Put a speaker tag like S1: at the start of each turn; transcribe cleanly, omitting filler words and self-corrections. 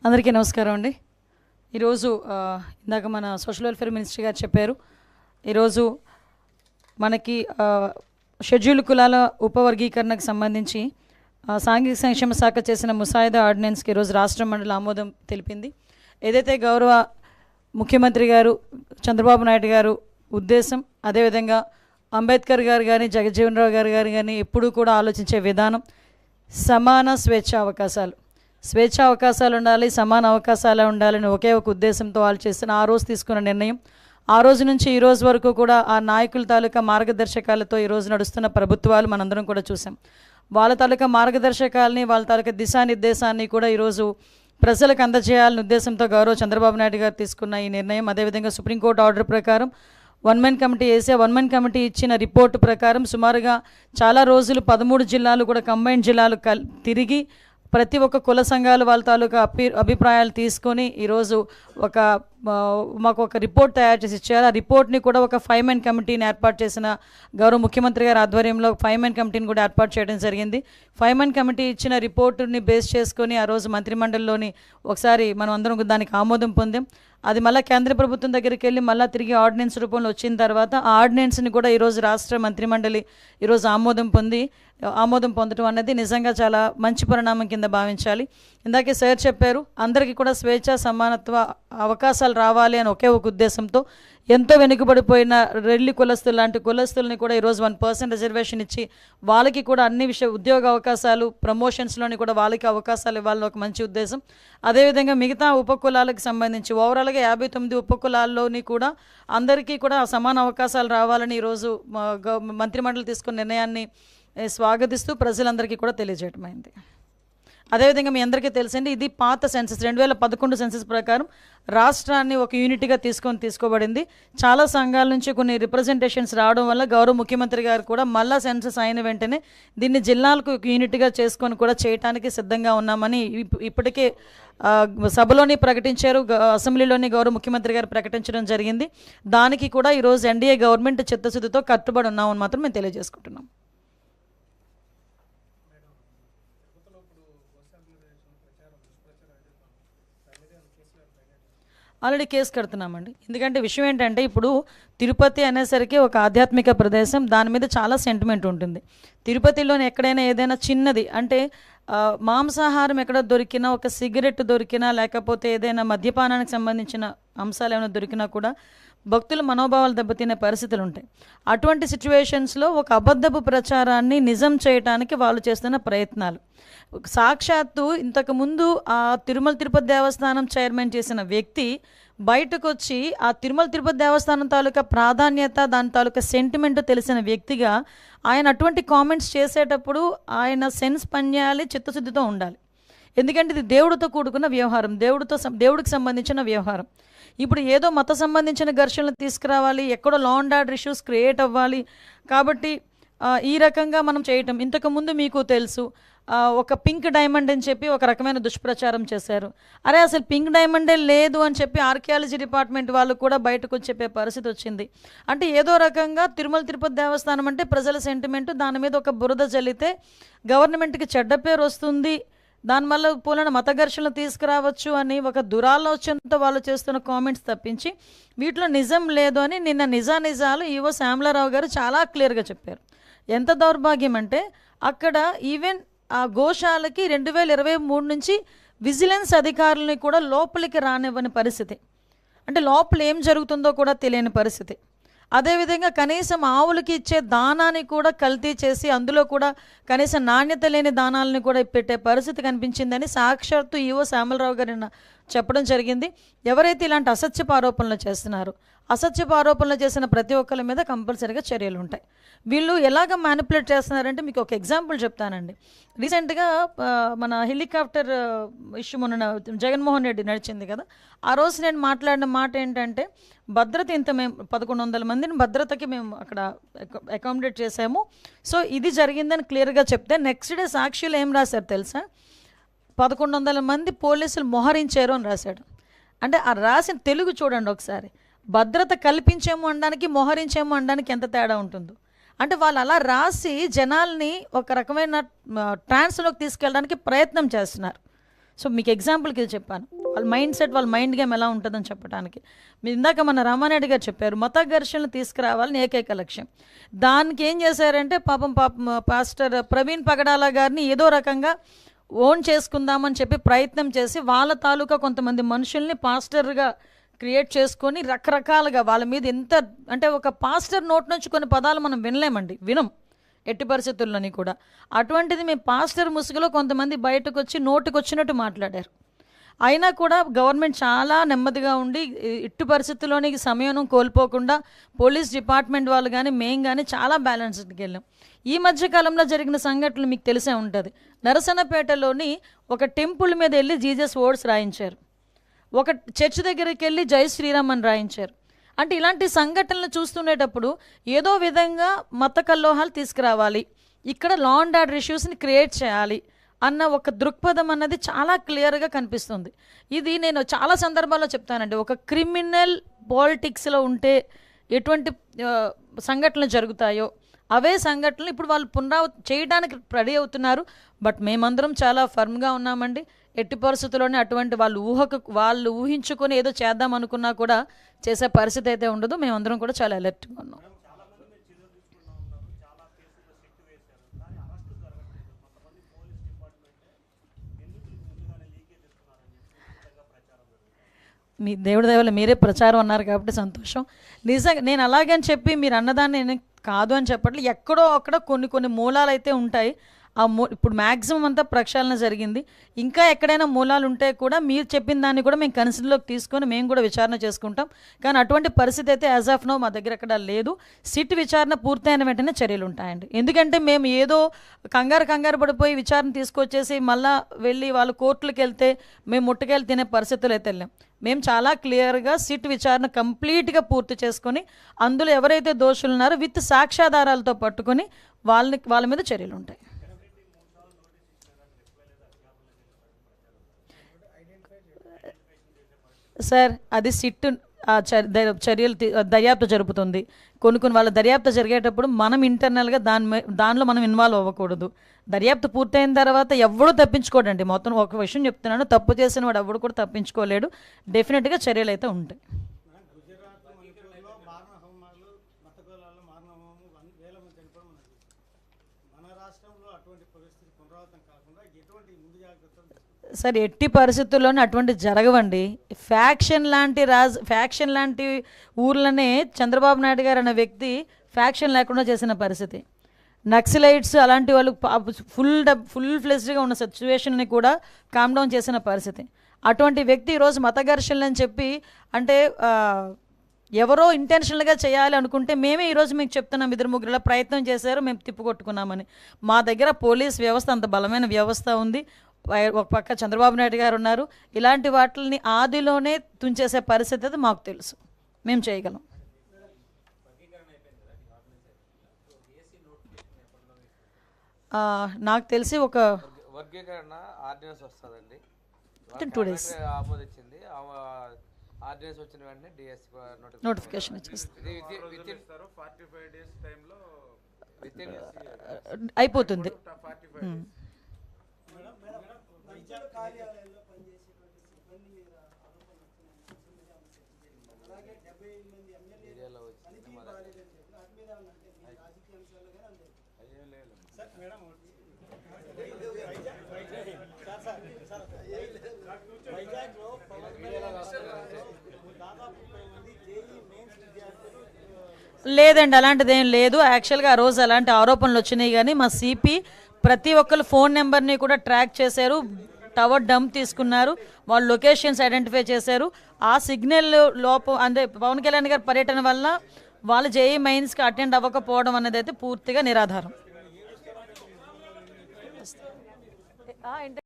S1: అందరికీ నమస్కారం అండి. ఈరోజు ఇందాక మన సోషల్ వెల్ఫేర్ మినిస్టర్ గారు చెప్పారు. ఈరోజు మనకి షెడ్యూల్ కులాల ఉపవర్గీకరణకు సంబంధించి సాంఘిక సంక్షేమ శాఖ చేసిన ముసాయిదా ఆర్డినెన్స్కి ఈరోజు రాష్ట్ర మండలి ఆమోదం తెలిపింది. ఏదైతే గౌరవ ముఖ్యమంత్రి గారు చంద్రబాబు నాయుడు గారు ఉద్దేశం, అదేవిధంగా అంబేద్కర్ గారు కానీ జగజ్జీవన్ రావు గారు కానీ ఎప్పుడూ కూడా ఆలోచించే విధానం సమాన స్వేచ్ఛ అవకాశాలు ఉండాలి, సమాన అవకాశాలు ఉండాలని ఒకే ఒక ఉద్దేశంతో వాళ్ళు చేస్తున్న ఆ రోజు తీసుకున్న నిర్ణయం. ఆ రోజు నుంచి ఈ రోజు వరకు కూడా ఆ నాయకుల తాలూకా మార్గదర్శకాలతో ఈరోజు నడుస్తున్న ప్రభుత్వాలు మనందరం కూడా చూసాం. వాళ్ళ తాలూకా మార్గదర్శకాలని, వాళ్ళ తాలూకా దిశానిర్దేశాన్ని కూడా ఈరోజు ప్రజలకు అందజేయాలని ఉద్దేశంతో గౌరవ చంద్రబాబు నాయుడు గారు తీసుకున్న ఈ నిర్ణయం. అదేవిధంగా సుప్రీంకోర్టు ఆర్డర్ ప్రకారం వన్ మ్యాన్ కమిటీ ఇచ్చిన రిపోర్టు ప్రకారం సుమారుగా చాలా రోజులు 13 జిల్లాలు కూడా కంబైన్డ్ జిల్లాలు తిరిగి ప్రతి ఒక్క కుల సంఘాలు వాళ్ళ తాలూకా అభిప్రాయాలు తీసుకొని ఈరోజు మాకు ఒక రిపోర్ట్ తయారు చేసి ఇచ్చారు. ఆ రిపోర్ట్ని కూడా ఒక 5 మ్యాన్ కమిటీని ఏర్పాటు చేసిన గౌరవ ముఖ్యమంత్రి గారి ఆధ్వర్యంలో 5 మ్యాన్ కమిటీని కూడా ఏర్పాటు చేయడం జరిగింది. 5 మ్యాన్ కమిటీ ఇచ్చిన రిపోర్టుని బేస్ చేసుకొని ఆ రోజు మంత్రిమండలిలోని ఒకసారి మనం అందరం దానికి ఆమోదం పొందాం. అది మళ్ళీ కేంద్ర ప్రభుత్వం దగ్గరికి వెళ్ళి మళ్ళీ తిరిగి ఆర్డినెన్స్ రూపంలో వచ్చిన తర్వాత ఆ ఆర్డినెన్స్ని కూడా ఈరోజు రాష్ట్ర మంత్రిమండలి ఈరోజు ఆమోదం పొందడం అనేది నిజంగా చాలా మంచి పరిణామం కింద భావించాలి. ఇందాకే సార్ చెప్పారు, అందరికీ కూడా స్వేచ్ఛ సమానత్వ అవకాశాలు రావాలి అని ఒకే ఒక ఉద్దేశంతో ఎంతో వెనుకబడిపోయిన రెల్లి కులస్తులు లాంటి కులస్తుల్ని కూడా ఈరోజు 1% రిజర్వేషన్ ఇచ్చి వాళ్ళకి కూడా అన్ని ఉద్యోగ అవకాశాలు, ప్రమోషన్స్లోని కూడా వాళ్ళకి అవకాశాలు ఇవ్వాలని ఒక మంచి ఉద్దేశం. అదేవిధంగా మిగతా ఉపకులాలకు సంబంధించి ఓవరాల్గా 59 ఉపకులాల్లోని కూడా అందరికీ కూడా సమాన అవకాశాలు రావాలని ఈరోజు మంత్రిమండలి తీసుకున్న నిర్ణయాన్ని స్వాగతిస్తూ ప్రజలందరికీ కూడా తెలియజేయటమైంది. అదేవిధంగా మీ అందరికీ తెలిసింది, ఇది పాత సెన్సస్ 2011 సెన్సస్ ప్రకారం రాష్ట్రాన్ని ఒక యూనిట్గా తీసుకోబడింది. చాలా సంఘాల నుంచి కొన్ని రిప్రజెంటేషన్స్ రావడం వల్ల గౌరవ ముఖ్యమంత్రి గారు కూడా మళ్ళా సెన్సస్ అయిన వెంటనే దీన్ని జిల్లాలకు ఒక యూనిట్గా చేసుకొని కూడా చేయడానికి సిద్ధంగా ఉన్నామని ఇప్పటికే సభలోని ప్రకటించారు, అసెంబ్లీలోని గౌరవ ముఖ్యమంత్రి గారు ప్రకటించడం జరిగింది. దానికి కూడా ఈరోజు ఎన్డీఏ గవర్నమెంట్ చిత్తశుద్ధితో కట్టుబడి ఉన్నామని మాత్రం మేము తెలియజేసుకుంటున్నాం. ఆల్రెడీ కేసు కడుతున్నామండి. ఎందుకంటే విషయం ఏంటంటే ఇప్పుడు తిరుపతి అనేసరికి ఒక ఆధ్యాత్మిక ప్రదేశం, దాని మీద చాలా సెంటిమెంట్ ఉంటుంది. తిరుపతిలోని ఎక్కడైనా ఏదైనా చిన్నది అంటే మాంసాహారం ఎక్కడ దొరికినా, ఒక సిగరెట్ దొరికినా, లేకపోతే ఏదైనా మద్యపానానికి సంబంధించిన అంశాలు ఏమైనా దొరికినా కూడా భక్తుల మనోభావాలు దెబ్బతినే పరిస్థితులు ఉంటాయి. అటువంటి సిచ్యువేషన్స్లో ఒక అబద్ధపు ప్రచారాన్ని నిజం చేయడానికి వాళ్ళు చేస్తున్న ప్రయత్నాలు, సాక్షాత్తు ఇంతకుముందు ఆ తిరుపతి దేవస్థానం చైర్మన్ చేసిన వ్యక్తి బయటకు వచ్చి ఆ తిరుపతి దేవస్థానం తాలూకా ప్రాధాన్యత, దాని తాలూకా సెంటిమెంట్ తెలిసిన వ్యక్తిగా ఆయన అటువంటి కామెంట్స్ చేసేటప్పుడు ఆయన సెన్స్ పనిచేయాలి, చిత్తశుద్ధితో ఉండాలి. ఎందుకంటే ఇది దేవుడితో కూడుకున్న వ్యవహారం, దేవుడికి సంబంధించిన వ్యవహారం. ఇప్పుడు ఏదో మత సంబంధించిన ఘర్షణలు తీసుకురావాలి, ఎక్కడో law and order issues create అవ్వాలి కాబట్టి ఈ రకంగా మనం చేయటం. ఇంతకుముందు మీకు తెలుసు, ఒక పింక్ డైమండ్ అని చెప్పి ఒక రకమైన దుష్ప్రచారం చేశారు. అరే అసలు పింక్ డైమండే లేదు అని చెప్పి ఆర్కియాలజీ డిపార్ట్మెంట్ వాళ్ళు కూడా బయటకు వచ్చి చెప్పే పరిస్థితి వచ్చింది. అంటే ఏదో రకంగా తిరుపతి దేవస్థానం అంటే ప్రజల సెంటిమెంటు, దాని మీద ఒక బురద జల్లితే గవర్నమెంట్కి చెడ్డ పేరు వస్తుంది, దానివల్ల పూలన మత ఘర్షణలు తీసుకురావచ్చు అని ఒక దురాలోచనతో వాళ్ళు చేస్తున్న కామెంట్స్ తప్పించి వీటిలో నిజం లేదు అని నిన్న నిజాలు ఈవో శ్యామలారావు గారు చాలా క్లియర్గా చెప్పారు. ఎంత దౌర్భాగ్యం అంటే అక్కడ ఈవెన్ ఆ గోశాలకి 2023 నుంచి విజిలెన్స్ అధికారులని కూడా లోపలికి రానివ్వని పరిస్థితి, అంటే లోపల ఏం జరుగుతుందో కూడా తెలియని పరిస్థితి. అదేవిధంగా కనీసం ఆవులకి ఇచ్చే దానాన్ని కూడా కల్తీ చేసి అందులో కూడా కనీసం నాణ్యత లేని దానాలని కూడా పెట్టే పరిస్థితి కనిపించిందని సాక్షాత్తు ఈవో శ్యామలరావు గారు చెప్పడం జరిగింది. ఎవరైతే ఇలాంటి అసత్యపు ఆరోపణలు చేస్తున్నారో, అసత్యపు ఆరోపణలు చేసిన ప్రతి ఒక్కరి మీద కంపల్సరీగా చర్యలు ఉంటాయి. వీళ్ళు ఎలాగ మ్యానిపులేట్ చేస్తున్నారంటే మీకు ఒక ఎగ్జాంపుల్ చెప్తానండి. రీసెంట్గా మన హెలికాప్టర్ ఇష్యూ మొన్న జగన్మోహన్ రెడ్డి నడిచింది కదా, ఆ రోజు నేను మాట్లాడిన మాట ఏంటంటే భద్రత మేము 1100 మందిని భద్రతకి మేము అక్కడ అకామిడేట్ చేసాము, సో ఇది జరిగిందని క్లియర్గా చెప్తే నెక్స్ట్ డే సాక్షిలో ఏం రాశారు తెలుసా, 1100 మంది పోలీసులు మోహరించారు అని రాశాడు. అంటే ఆ రాసిన తెలుగు చూడండి ఒకసారి, భద్రత కల్పించేమో అనడానికి మోహరించేమో అనడానికి ఎంత తేడా ఉంటుందో. అంటే వాళ్ళు అలా రాసి జనాల్ని ఒక రకమైన ట్రాన్స్లోకి తీసుకెళ్ళడానికి ప్రయత్నం చేస్తున్నారు. సో మీకు ఎగ్జాంపుల్కి ఇది చెప్పాను, వాళ్ళ మైండ్ సెట్, వాళ్ళ మైండ్ గేమ్ ఎలా ఉంటుందని చెప్పడానికి. మీరు ఇందాక మన రామానాయుడు గారు చెప్పారు, మత ఘర్షణలు తీసుకురావాలని ఏకైక లక్ష్యం. దానికి ఏం చేశారంటే పాపం పాస్టర్ ప్రవీణ్ పగడాల గారిని ఏదో రకంగా ఓన్ చేసుకుందామని చెప్పి ప్రయత్నం చేసి వాళ్ళ తాలూకా కొంతమంది మనుషుల్ని పాస్టర్గా క్రియేట్ చేసుకొని రకరకాలుగా వాళ్ళ మీద ఎంత అంటే ఒక పాస్టర్ నోట్ నుంచి కొన్ని పదాలు మనం వినలేమండి, ఎట్టి పరిస్థితుల్లోని కూడా. అటువంటిది మేము పాస్టర్ ముసుగులో కొంతమంది బయటకు వచ్చి నోటికి వచ్చినట్టు మాట్లాడారు. అయినా కూడా గవర్నమెంట్ చాలా నెమ్మదిగా ఉండి ఎట్టి పరిస్థితుల్లోని సమయం కోల్పోకుండా పోలీస్ డిపార్ట్మెంట్ వాళ్ళు కానీ మేము కానీ చాలా బ్యాలెన్స్డ్కి వెళ్ళాం. ఈ మధ్యకాలంలో జరిగిన సంఘటనలు మీకు తెలిసే ఉంటుంది. నరసన్నపేటలోని ఒక టెంపుల్ మీద వెళ్ళి జీసస్ వర్డ్స్ రాయించారు, ఒక చర్చ్ దగ్గరికి వెళ్ళి జై శ్రీరామ్ అని రాయించారు. అంటే ఇలాంటి సంఘటనలు చూస్తుండేటప్పుడు ఏదో విధంగా మత కల్లోహాలు తీసుకురావాలి, ఇక్కడ లా అండ్ ఆర్డర్ ఇష్యూస్ని క్రియేట్ చేయాలి అన్న ఒక దృక్పథం అన్నది చాలా క్లియర్గా కనిపిస్తుంది. ఇది నేను చాలా సందర్భాల్లో చెప్తానండి, ఒక క్రిమినల్ పాలిటిక్స్లో ఉంటే ఎటువంటి సంఘటనలు జరుగుతాయో అవే సంఘటనలు ఇప్పుడు వాళ్ళు చేయడానికి రెడీ అవుతున్నారు. బట్ మేమందరం చాలా ఫర్మ్గా ఉన్నామండి. ఎట్టి పరిస్థితుల్లోనే అటువంటి వాళ్ళు ఊహించుకొని ఏదో చేద్దాం అనుకున్నా కూడా చేసే పరిస్థితి అయితే ఉండదు. మేమందరం కూడా చాలా అలర్ట్గా ఉన్నాం. మీ దేవుడి దయవల్ల మీరే ప్రచారం అన్నారు కాబట్టి సంతోషం. నిజంగా నేను అలాగని చెప్పి మీరు అన్నదాన్ని నేను కాదు అని చెప్పట్లేదు. ఎక్కడో అక్కడ కొన్ని మూలాలు అయితే ఉంటాయి. ఇప్పుడు మ్యాక్సిమం అంతా ప్రక్షాళన జరిగింది. ఇంకా ఎక్కడైనా మూలాలు ఉంటే కూడా మీరు చెప్పిన దాన్ని కూడా మేము కన్సిడర్లోకి తీసుకొని మేము కూడా విచారణ చేసుకుంటాం. కానీ అటువంటి పరిస్థితి అయితే యాజ్ ఆఫ్ నో మా దగ్గర ఎక్కడ లేదు. సిట్ విచారణ పూర్తయిన వెంటనే చర్యలు ఉంటాయండి. ఎందుకంటే మేము ఏదో కంగారు పడిపోయి విచారణ తీసుకొచ్చేసి మళ్ళీ వెళ్ళి వాళ్ళు కోర్టులకు వెళ్తే మేము ముట్టకెళ్ళి తినే పరిస్థితులు అయితే వెళ్ళాం. మేము చాలా క్లియర్గా సిట్ విచారణ కంప్లీట్గా పూర్తి చేసుకొని అందులో ఎవరైతే దోషులు ఉన్నారో విత్ సాక్ష్యాధారాలతో పట్టుకొని వాళ్ళ మీద చర్యలు ఉంటాయి. సార్ అది సిట్ చర్యలు దర్యాప్తు జరుపుతుంది. కొన్ని వాళ్ళ దర్యాప్తు జరిగేటప్పుడు మనం ఇంటర్నల్గా దానిలో మనం ఇన్వాల్వ్ అవ్వకూడదు. దర్యాప్తు పూర్తయిన తర్వాత ఎవడూ తప్పించుకోడండి. మొత్తం ఒక విషయం చెప్తున్నాను, తప్పు చేసిన వాడు ఎవడు కూడా తప్పించుకోలేడు. డెఫినెట్గా చర్యలు అయితే ఉంటాయి. సార్ ఎట్టి పరిస్థితుల్లోనే అటువంటి జరగవండి. ఫ్యాక్షన్ లాంటి ఊర్లనే చంద్రబాబు నాయుడు గారు అనే వ్యక్తి ఫ్యాక్షన్ లేకుండా చేసిన పరిస్థితి. నక్సలైట్స్ అలాంటి వాళ్ళు ఫుల్ ఫ్లెజ్డ్గా ఉన్న సిచ్యువేషన్ని కూడా కామ్ డౌన్ చేసిన పరిస్థితి. అటువంటి వ్యక్తి ఈరోజు మత ఘర్షణలు అని చెప్పి అంటే ఎవరో ఇంటెన్షనల్గా చేయాలి అనుకుంటే మేమే ఈరోజు మీకు చెప్తున్నాం, 2-3 ప్రయత్నం చేశారు, మేము తిప్పుకొట్టుకున్నామని. మా దగ్గర పోలీస్ వ్యవస్థ అంత బలమైన వ్యవస్థ ఉంది. ఒక పక్క చంద్రబాబు నాయుడు గారు ఉన్నారు. ఇలాంటి వాటిని ఆదిలోనే తుంచేసే పరిస్థితి అది మాకు తెలుసు, మేము చేయగలం. నాకు తెలిసి ఒక 2 days నోటిఫికేషన్ వచ్చేస్తుంది, అయిపోతుంది. లేదండి, అలాంటిది ఏం లేదు. యాక్చువల్గా ఆ రోజు అలాంటి ఆరోపణలు వచ్చినాయి, కానీ మా సిపి ప్రతి ఒక్కరు ఫోన్ నెంబర్ని కూడా ట్రాక్ చేశారు, టవర్ డంప్ తీసుకున్నారు, వాళ్ళు లొకేషన్స్ ఐడెంటిఫై చేశారు. ఆ సిగ్నల్ లోపం అంటే పవన్ కళ్యాణ్ గారి పర్యటన వల్ల వాళ్ళు జేఈ మెయిన్స్కి అటెండ్ అవ్వకపోవడం అనేది అయితే పూర్తిగా నిరాధారం.